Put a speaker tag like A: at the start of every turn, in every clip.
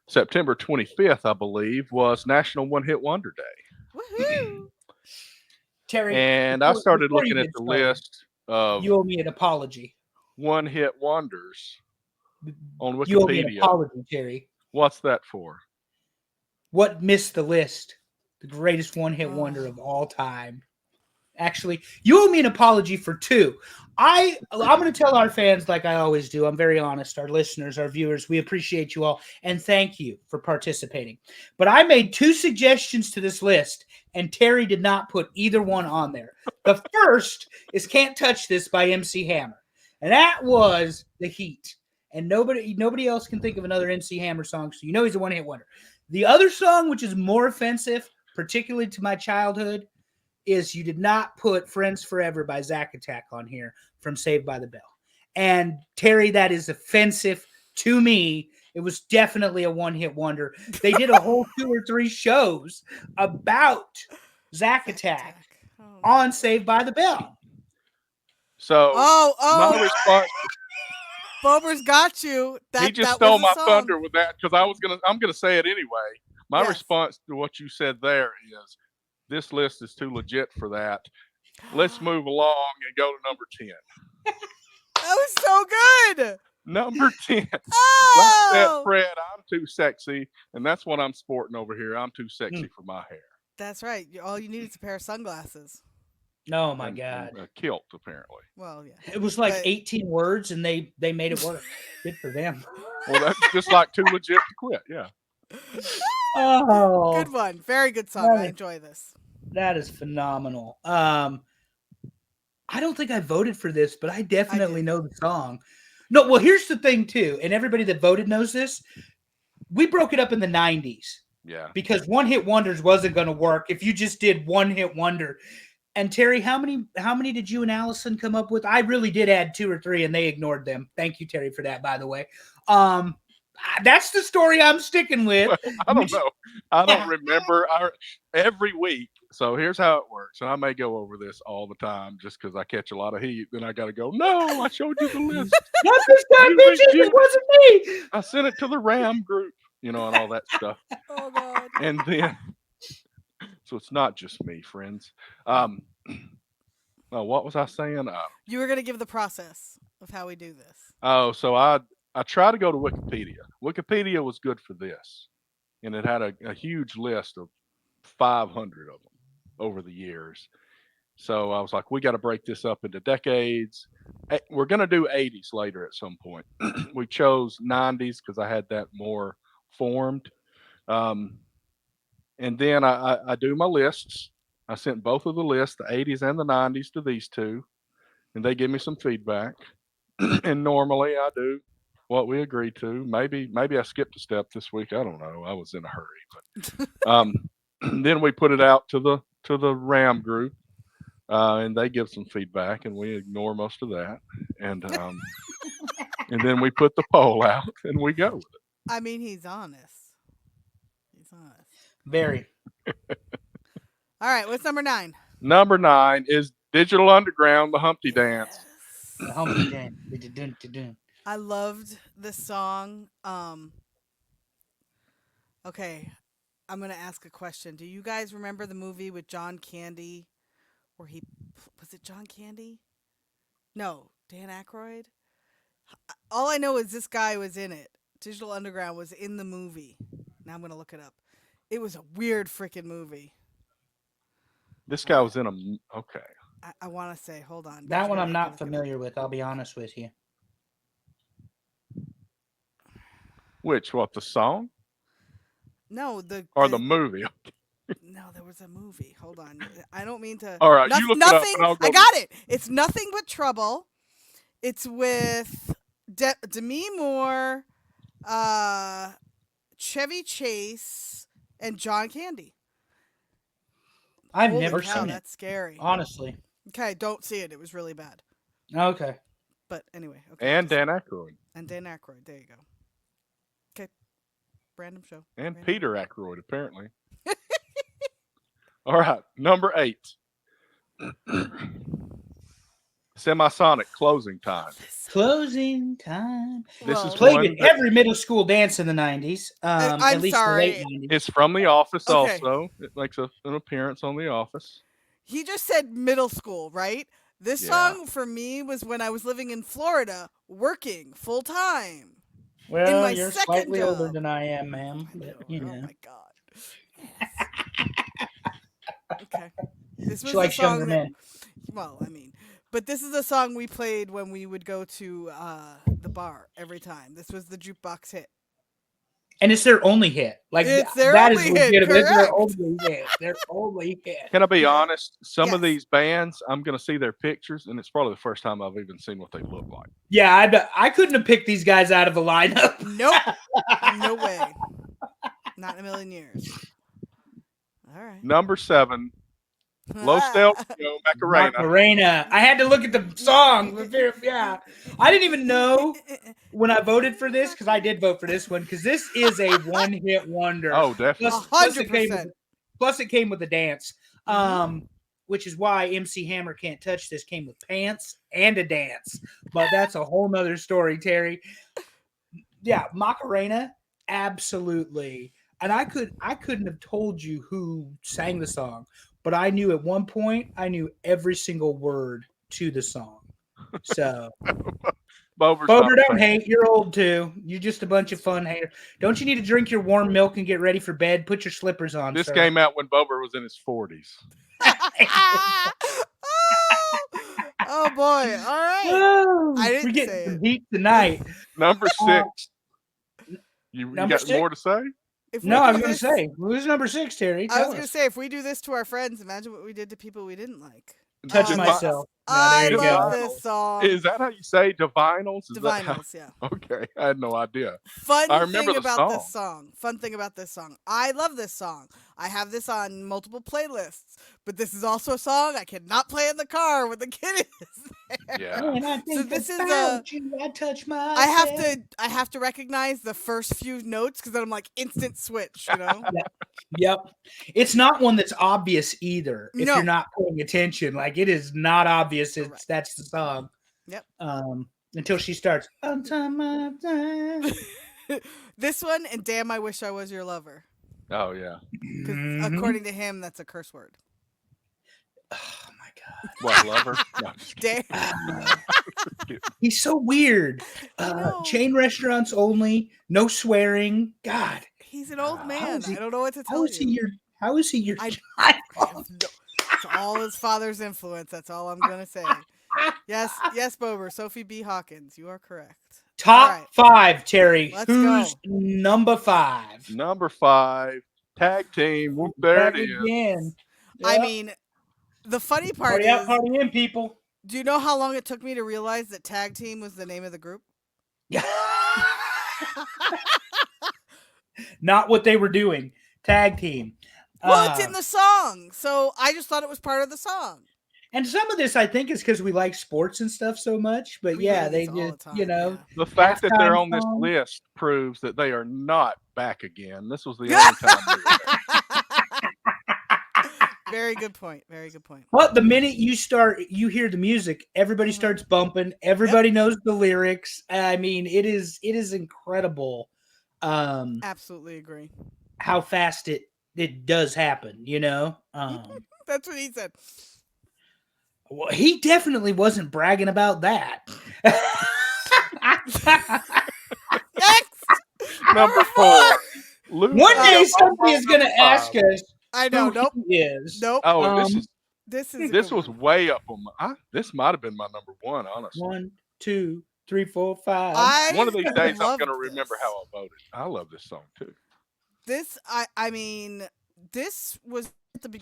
A: September 25th, I believe, was National One Hit Wonder Day.
B: Woohoo!
C: Terry,
A: And I started
C: before you
A: looking at
C: get
A: the
C: started,
A: list of
C: you owe me an apology.
A: one hit wonders on
C: You owe me an
A: Wikipedia.
C: apology, Terry.
A: What's that for?
C: What missed the list? The greatest one-hit wonder
B: Oh.
C: of all time. Actually, you owe me an apology for two. I'm going to tell our fans, like I always do. I'm very honest. Our listeners, our viewers, we appreciate you all, and thank you for participating. But I made two suggestions to this list, and Terry did not put either one on there. The first is "Can't Touch This" by MC Hammer, and that was the heat. And nobody else can think of another MC Hammer song, so you know he's a one-hit wonder. The other song, which is more offensive, particularly to my childhood, is you did not put "Friends Forever" by Zack Attack on here from Saved by the Bell. And Terry, that is offensive to me. It was definitely a one-hit wonder. They did a whole 2 or 3 shows about Zack Attack
B: Oh.
C: on Saved by the Bell.
A: So my
B: Oh!
A: response,
B: Bober's got you.
A: he just
B: That
A: stole
B: was
A: my
B: a song.
A: thunder with that because I'm gonna say it anyway. My
B: Yes.
A: response to what you said there is, this list is too legit for that. Let's move along and go to number 10.
B: That was so good.
A: Number 10. Like that,
B: Oh,
A: Fred, I'm too sexy, and that's what I'm sporting over here. I'm too sexy for my hair.
B: that's right. All you need is a pair of sunglasses.
C: Oh my
A: And
C: God.
A: a kilt, apparently.
B: Well, yeah.
C: It was like
B: But-
C: 18 words and they made it work. Good for them.
A: Well, that's just like too legit to quit. Yeah.
C: Oh,
B: Good one. Very good song. I enjoy this.
C: that is phenomenal. I don't think I voted for this, but I definitely know the song. No, well, here's the thing too, and everybody that voted knows this. We broke it up in the 90s.
A: Yeah.
C: Because one hit wonders wasn't going to work if you just did one hit wonder. And Terry, how many did you and Allison come up with? I really did add 2 or 3 and they ignored them. Thank you, Terry, for that, by the way. That's the story I'm sticking with.
A: Well, I don't know. I don't remember every week. So here's how it works. And I may go over this all the time just because I catch a lot of heat. Then I got to go, no, I showed you the list.
C: Not this time, bitches. It wasn't me.
A: I sent it to the RAM group, and all that stuff.
B: Oh, God.
A: And then, so it's not just me, friends. What was I saying?
B: You were going to give the process of how we do this.
A: So I try to go to Wikipedia. Wikipedia was good for this, and it had a huge list of 500 of them over the years. So I was like, we got to break this up into decades. We're going to do 80s later at some point. We chose 90s because I had that more formed. And then I do my lists. I sent both of the lists, the 80s and the 90s, to these two, and they give me some feedback. And normally I do what we agreed to. Maybe I skipped a step this week. I don't know. I was in a hurry, but then we put it out to the RAM group, and they give some feedback, and we ignore most of that, and and then we put the poll out, and we go with it.
B: I mean, he's honest. He's honest.
C: Very.
B: All right, what's number 9?
A: Number 9 is Digital Underground, the Humpty Dance.
C: The Humpty Dance.
B: I loved this song. Okay, I'm gonna ask a question. Do you guys remember the movie with John Candy, where was it John Candy? No, Dan Aykroyd. All I know is this guy was in it. Digital Underground was in the movie. Now I'm gonna look it up. It was a weird freaking movie.
A: This guy was in a okay.
B: I want to say, hold on.
C: That one I'm not familiar with. I'll be honest with you.
A: Which what the song
B: No,
A: or the movie?
B: No, there was a movie. Hold on. I don't mean to.
A: All right, you look
B: nothing.
A: it up and I'll go.
B: I got it. It's Nothing But Trouble. It's with Demi Moore, Chevy Chase, and John Candy.
C: I've
B: Holy
C: never
B: cow,
C: seen
B: that's scary.
C: Honestly.
B: Okay, don't see it. It was really bad.
C: Okay.
B: But anyway. Okay,
A: And Dan Aykroyd.
B: And Dan Aykroyd. There you go. Okay. Random show.
A: And
B: Random.
A: Peter Aykroyd, apparently. All right, number 8. Semisonic Closing Time.
C: Closing time.
A: This
B: Well,
A: is
C: Played
A: one
C: at
A: that-
C: every middle school dance in the 90s.
B: I'm
C: At least
B: sorry.
C: the late 90s.
A: It's from The Office
B: Okay.
A: also. It makes an appearance on The Office.
B: He just said middle school, right? This
A: Yeah.
B: song for me was when I was living in Florida, working full time.
C: Well,
B: my
C: you're
B: second
C: slightly older
B: job.
C: than I am, ma'am.
B: I know.
C: But, you
B: Oh
C: know.
B: my god. Okay. This was
C: She
B: the
C: likes
B: song
C: younger
B: that,
C: men.
B: well, I mean, but this is a song we played when we would go to the bar every time. This was the jukebox hit.
C: And it's their only hit. Like
B: It's their
C: that is
B: only hit,
C: legitimate. It's their
B: correct.
C: only hit. Their only hit.
A: Can I be honest? Some of
B: Yes.
A: these bands, I'm going to see their pictures, and it's probably the first time I've even seen what they look like.
C: Yeah, I couldn't have picked these guys out of the lineup.
B: Nope. No way. Not in a million years. All right.
A: Number 7, Los Del Rio, Macarena.
C: Macarena. I had to look at the song. Yeah, I didn't even know when I voted for this because I did vote for this one because this is a one-hit wonder.
A: Oh, definitely.
C: Plus it came
B: 100%.
C: with, plus it came with a dance, which is why MC Hammer Can't Touch This came with pants and a dance. But that's a whole nother story, Terry. Yeah, Macarena, absolutely. And I couldn't have told you who sang the song, but I knew at one point I knew every single word to the song. So
A: Bober's
C: Bober,
A: not a
C: don't
A: fan.
C: hate. You're old too. You're just a bunch of fun haters. Don't you need to drink your warm milk and get ready for bed? Put your slippers on.
A: This
C: sir.
A: came out when Bober was in his 40s.
B: Oh boy. All right.
C: Oh,
B: I didn't
C: we're getting
B: say
C: some
B: it.
C: heat tonight.
A: Number 6. You
C: Number
A: got
C: 6?
A: more to say?
B: If we
C: No, I
B: do
C: was going to
B: this-
C: say, who's number 6, Terry?
B: I
C: Tell
B: was going to
C: us.
B: say, if we do this to our friends, imagine what we did to people we didn't like.
C: Touch
B: Oh,
C: myself. No,
B: I
C: there you
B: love
C: go.
B: this song.
A: Is that how you say Divinals? Is that how-
B: Divinals, yeah.
A: Okay, I had no idea.
B: Fun
A: I remember
B: thing
A: the
B: about this song. Fun thing about this song. I love this song. I have this on multiple playlists, but this is also a song I cannot play in the car when the kid is there.
A: Yeah.
C: When I think
B: this is
C: about you, I touch myself.
B: I have to recognize the first few notes because then I'm like instant switch, you know?
C: Yep. It's not one that's obvious either. If
B: No.
C: you're not paying attention, like it is not obvious.
B: Correct.
C: That's the song.
B: Yep.
C: Until she starts. On time of time.
B: This one and Damn I Wish I Was Your Lover.
A: Oh yeah.
B: 'Cause
C: Mhm.
B: according to him, that's a curse word.
C: Oh my god.
A: What lover? No, I'm just kidding.
B: Damn.
C: He's so weird.
B: know.
C: Chain restaurants only, no swearing. God,
B: He's an old
C: How
B: man.
C: is he-
B: I don't know what to tell
C: how is he
B: you.
C: your? How is he your?
B: I-
C: child?
B: It's all his father's influence. That's all I'm gonna say. Yes, Bober. Sophie B. Hawkins. You are correct.
C: Top
B: All right.
C: 5, Terry.
B: Let's
C: Who's
B: go.
C: number 5?
A: Number 5, tag team. Whoop, there
C: Back
A: it is.
C: again.
B: I
C: Yep.
B: mean, the funny part
C: Party out,
B: is,
C: party in, people.
B: do you know how long it took me to realize that Tag Team was the name of the group?
C: Not what they were doing. Tag team.
B: Well, it's in the song, so I just thought it was part of the song.
C: And some of this, I think, is because we like sports and stuff so much. But
B: We
C: yeah,
B: do
C: they
B: this all
C: just,
B: the
C: you
B: time,
C: know,
B: yeah.
A: The fact that they're
C: Halftime
A: on this
C: song.
A: list proves that they are not back again. This was the only time they were there.
B: Very good point. Very good point.
C: But the minute you hear the music, everybody
B: Mhm.
C: starts bumping. Everybody knows the lyrics. I mean, it is incredible
B: Absolutely agree.
C: how fast it does happen. You know,
B: That's what he said.
C: well, he definitely wasn't bragging about that.
B: Next,
A: Number 4. Lou
C: One day
A: Reed,
C: somebody is going to
A: number
C: ask
A: 5.
C: us
B: I know.
C: who
B: Nope.
C: he is.
B: Nope.
A: Oh, this
C: Um,
A: is
B: This is a
A: this
B: good
A: was
B: one.
A: way up on my. This might have been my number 1, honestly.
C: 1, 2, 3, 4, 5.
B: I
A: One of these days, I'm
B: loved
A: going to remember
B: this.
A: how I voted. I love this song too.
B: This I mean, this was at the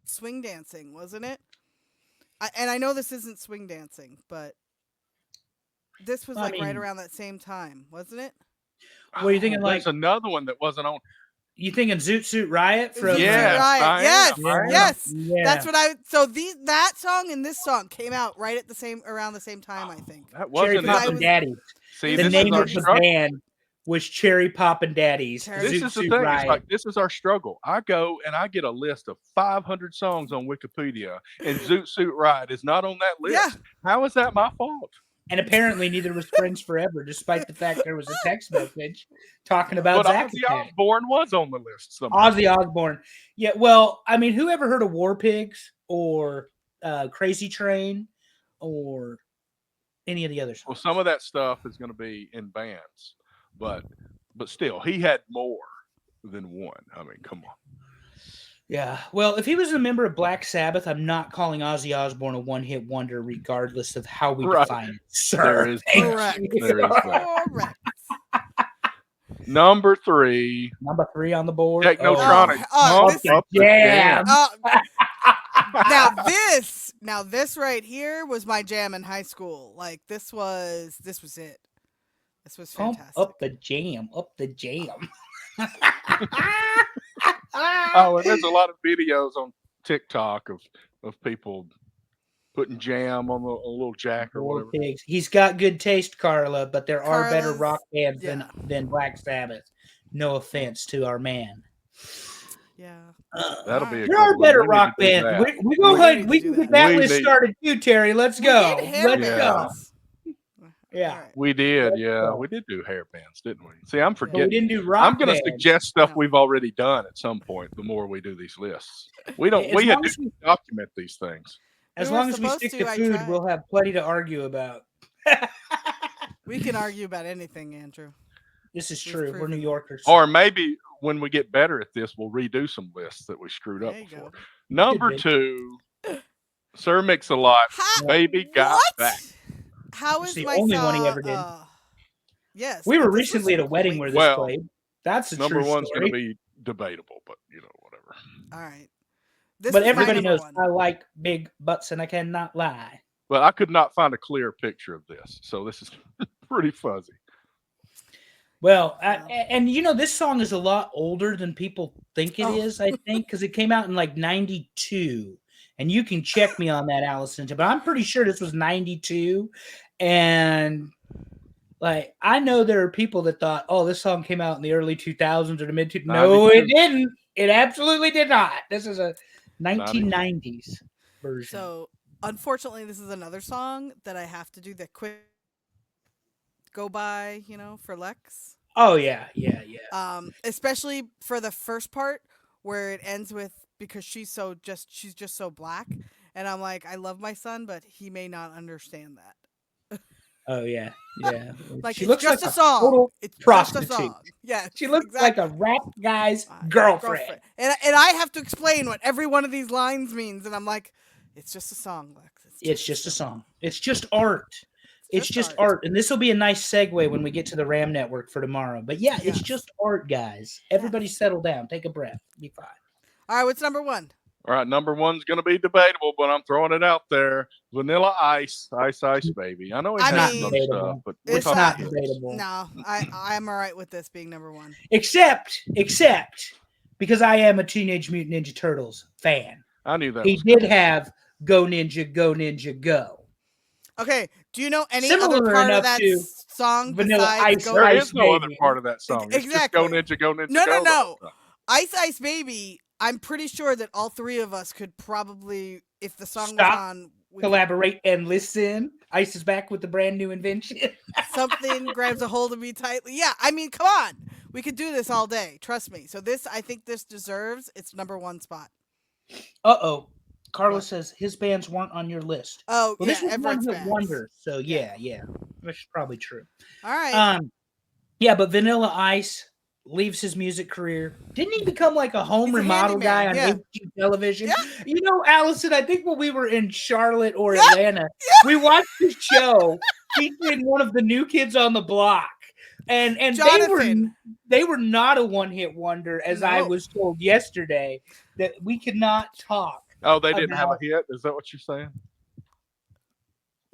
B: swing dancing, wasn't it? And I know this isn't swing dancing, but this was
C: I
B: like right
C: mean-
B: around that same time, wasn't it?
C: What are you thinking,
A: There's
C: like-
A: another one that wasn't on.
C: You thinking Zoot Suit Riot from?
B: Zoot Suit
A: Yes,
B: Riot.
A: I am,
B: Yes,
A: I am.
B: yes.
C: Yeah.
B: That's what I. So that song and this song came out right at around the same time, I think.
A: That
C: Cherry
A: wasn't.
B: I
C: Pop
A: it.
C: and
B: was-
C: Daddy.
A: See,
B: the
C: The
A: this
C: name
A: is our
C: of the
A: struggle.
C: band. was Cherry Poppin' Daddy's
B: Cherry-
A: This
C: Zoot
A: is the
C: Suit
A: thing. It's
C: Riot.
A: like this is our struggle. I go and I get a list of 500 songs on Wikipedia, and Zoot Suit Ride is not on that list.
B: Yeah.
A: How is that my fault?
C: And apparently neither was Friends Forever, despite the fact there was a text message talking about
A: But
C: Zack
A: Ozzy
C: Attack.
A: Osbourne was on the list somehow.
C: Ozzy Osbourne. Yeah, well, I mean, who ever heard of War Pigs or Crazy Train or any of the others?
A: Well, some of that stuff is going to be in bands, but still, he had more than one. I mean, come on.
C: Yeah. Well, if he was a member of Black Sabbath, I'm not calling Ozzy Osbourne a one-hit wonder, regardless of how we
A: Right.
C: define it. Sir.
A: There is
C: Thank
B: Correct.
C: you.
A: There is that.
B: Correct.
A: Number 3,
C: Number 3 on the board.
A: Technotronic.
B: Oh,
A: Pump
B: this-
A: Up the
C: Jam.
B: Now this right here was my jam in high school. Like this was it. This was
C: Pump
B: fantastic.
C: up the jam. Up the jam.
A: Oh, and there's a lot of videos on TikTok of people putting jam on a little jack or
C: War
A: whatever.
C: Pigs. He's got good taste, Carla, but there are better
B: Carla's-
C: rock bands
B: yeah.
C: than Black Sabbath. No offense to our man.
B: Yeah.
A: That'll be a
C: There
A: good
C: are
A: one.
C: better
A: We need
C: rock
A: to do
C: bands.
A: that.
C: We go
B: We
C: ahead.
B: need
C: We
B: to
C: can
B: do
C: get
B: that.
C: that
A: We
C: list
A: need-
C: started too, Terry. Let's
B: We
C: go.
B: did hair
C: Let's
A: Yeah.
C: go.
B: bands.
C: Yeah.
B: All right.
A: We did,
C: Let's
A: yeah.
C: go.
A: We did do hair bands, didn't we? See, I'm
C: But we
A: forgetting.
C: didn't do rock.
A: I'm going to
C: bands.
A: suggest stuff
B: No.
A: we've already done at some point. The more we do these lists, we don't.
C: As
A: We had
C: long
A: to
C: as we-
A: document these things.
C: As
B: We were
C: long as we
B: supposed
C: stick
B: to,
C: to
B: I
C: food,
B: tried.
C: we'll have plenty to argue about.
B: We can argue about anything, Andrew.
C: This is
B: We've
C: true. We're
B: proven
C: New
B: it.
C: Yorkers.
A: Or maybe when we get better at this, we'll redo some lists that we screwed up
B: There you
A: before.
B: go.
A: Number
C: be.
A: 2, Sir Mix-a-Lot,
B: How,
A: Baby Got
B: what?
A: Back.
B: How
C: It's
B: is
C: the
B: my
C: only one he
B: song-
C: ever did.
B: Yes.
C: We were
B: but this
C: recently
B: was
C: at a wedding
B: great.
C: where this
A: Well,
C: played. That's a
A: Number
C: true
A: one's going
C: story.
A: to be debatable, but whatever.
B: All right. This
C: But
B: was my
C: everybody
B: number
C: knows
B: one.
C: I like big butts and I cannot lie.
A: But I could not find a clear picture of this, so this is pretty fuzzy.
C: Well,
B: Yeah.
C: and this song is a lot older than people think it is.
B: Oh.
C: I think, because it came out in like 92. And you can check me on that, Allison, but I'm pretty sure this was 92. And like, I know there are people that thought, oh, this song came out in the early 2000s or the mid 2000s. No, it
A: 92.
C: didn't. It absolutely did not. This is a 1990s version.
B: So, unfortunately, this is another song that I have to do the quick go by, for Lex.
C: Oh, yeah.
B: Especially for the first part where it ends with because she's just so black, and I'm like, I love my son, but he may not understand that.
C: Oh, yeah.
B: Like
C: She
B: it's
C: looks
B: just
C: like
B: a song.
C: total
B: It's just
C: prostitute.
B: a song. Yeah,
C: She looks
B: exactly.
C: like a rap guy's
B: Uh,
C: girlfriend.
B: And I have to explain what every one of these lines means, and I'm like, it's just a song, Lex.
C: It's just a song. It's just art. It's
B: just
C: just art. And this will be a nice segue when we get to the RAM network for tomorrow. But yeah, it's
B: Yes.
C: just art, guys. Everybody settle down. Take a breath. Be fine.
B: All right, what's number one?
A: All right, number 1's going to be debatable, but I'm throwing it out there. Vanilla Ice, Ice Baby. I know he
B: I
A: has
B: mean,
A: some stuff, but we're
B: it's
A: talking
C: not
A: this.
C: debatable.
B: No, I'm all right with this being number one.
C: Except because I am a Teenage Mutant Ninja Turtles fan.
A: I knew that.
C: He
A: was
C: did have Go Ninja, Go Ninja, Go.
B: Okay, do you know any
C: Similar
B: other part
C: enough
B: of that
C: to
B: song
C: Vanilla
B: besides
C: Ice.
B: Go
A: There
C: Ice
A: is no other
C: Baby.
A: part of that song. It's just Go
B: Exactly.
A: Ninja,
B: No,
A: Go.
B: no. Ice Ice Baby? I'm pretty sure that all three of us could probably, if the song
C: Stop.
B: was on, we could-
C: Collaborate and listen. Ice is back with the brand new invention.
B: something grabs a hold of me tightly. Yeah, I mean, come on, we could do this all day. Trust me. So I think this deserves its number one spot.
C: Uh-oh. Carla
B: What?
C: says his bands weren't on your list.
B: Oh,
C: Well,
B: yeah,
C: this was
B: Everett's
C: one hit
B: Bands.
C: wonder, so yeah, which is probably true.
B: All right.
C: Yeah, but Vanilla Ice leaves his music career. Didn't he become like a home
B: He's a
C: remodel guy on
B: handyman,
C: HG television?
B: Yeah.
C: You know, Allison, I think when we were in Charlotte or Atlanta, we watched this show featuring one of the new kids on the block. And
B: Jonathan.
C: they were not a one hit wonder, as I
B: No.
C: was told yesterday, that we could not talk.
A: Oh, they didn't have a
C: About-
A: hit? Is that what you're saying?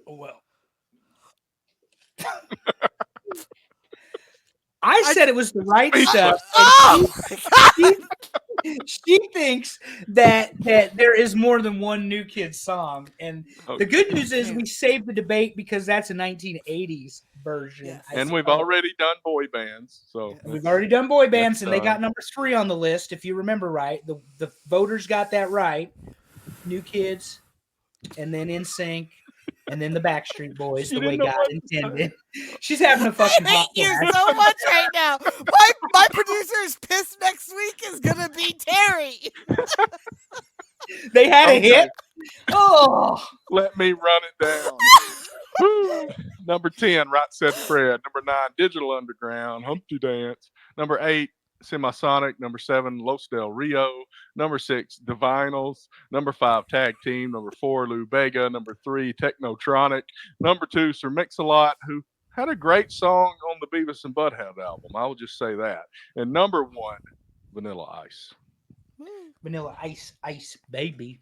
C: Well, I said it was the right stuff.
B: Oh, my God.
C: She thinks that there is more than one New Kids song, and the good news is we saved the debate because that's a 1980s version.
B: Yes.
A: And we've already done boy bands. So
B: Yeah.
C: We've already done boy bands,
A: that's
C: and they got
A: done.
C: number 3 on the list, if you remember right. The voters got that right. New Kids, and then NSYNC, and then the Backstreet Boys,
A: She
C: the way
A: didn't know
C: God
A: what to say.
C: intended. She's having a
B: I
C: fucking
B: hate
C: hot
B: you
C: flash.
B: so much right now. My producer is pissed. Next week is gonna be Terry.
C: They had a
A: Okay.
C: hit. Oh,
A: Let me run it down. Woo. Number 10, Right Said Fred. Number 9, Digital Underground, Humpty Dance. Number 8, Semisonic. Number 7, Los Del Rio. Number 6, The Vinyls. Number 5, Tag Team. Number 4, Lou Bega. Number 3, Technotronic. Number 2, Sir Mix-a-Lot, who had a great song on the Beavis and Butthead album. I will just say that. And number 1, Vanilla Ice.
C: Vanilla Ice, baby.